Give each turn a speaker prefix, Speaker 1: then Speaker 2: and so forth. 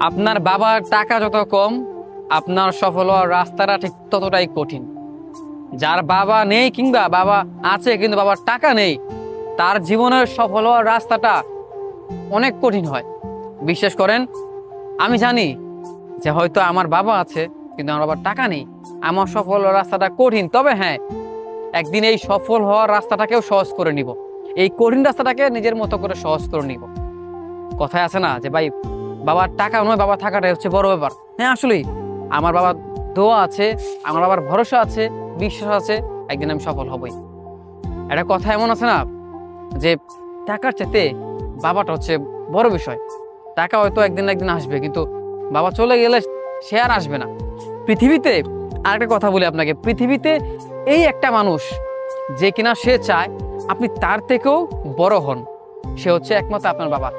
Speaker 1: আপনার বাবার টাকা যত কম, আপনার সফল হওয়ার রাস্তাটা ঠিক ততটাই কঠিন। যার বাবা নেই কিংবা বাবা আছে কিন্তু বাবার টাকা নেই, তার জীবনের সফল হওয়ার রাস্তাটা অনেক কঠিন হয়। বিশ্বাস করেন, আমি জানি যে হয়তো আমার বাবা আছে কিন্তু আমার বাবার টাকা নেই, আমার সফল হওয়ার রাস্তাটা কঠিন। তবে হ্যাঁ, একদিন এই সফল হওয়ার রাস্তাটাকেও সহজ করে নিব, এই কঠিন রাস্তাটাকে নিজের মতো করে সহজ করে নিব। কথায় আছে না যে ভাই, বাবার টাকা নয় বাবা থাকাটাই হচ্ছে বড় ব্যাপার। হ্যাঁ আসলেই আমার বাবার দোয়া আছে, আমার বাবার ভরসা আছে, বিশ্বাস আছে, একদিন আমি সফল হবই। একটা কথা এমন আছে না যে টাকার চেয়ে বাবাটা হচ্ছে বড় বিষয়। টাকা হয়তো একদিন না একদিন আসবে, কিন্তু বাবা চলে গেলে সে আর আসবে না। পৃথিবীতে আরেকটা কথা বলি আপনাকে, পৃথিবীতে এই একটা মানুষ যে কিনা সে চায় আপনি তার থেকেও বড় হন, সে হচ্ছে একমাত্র আপনার বাবা।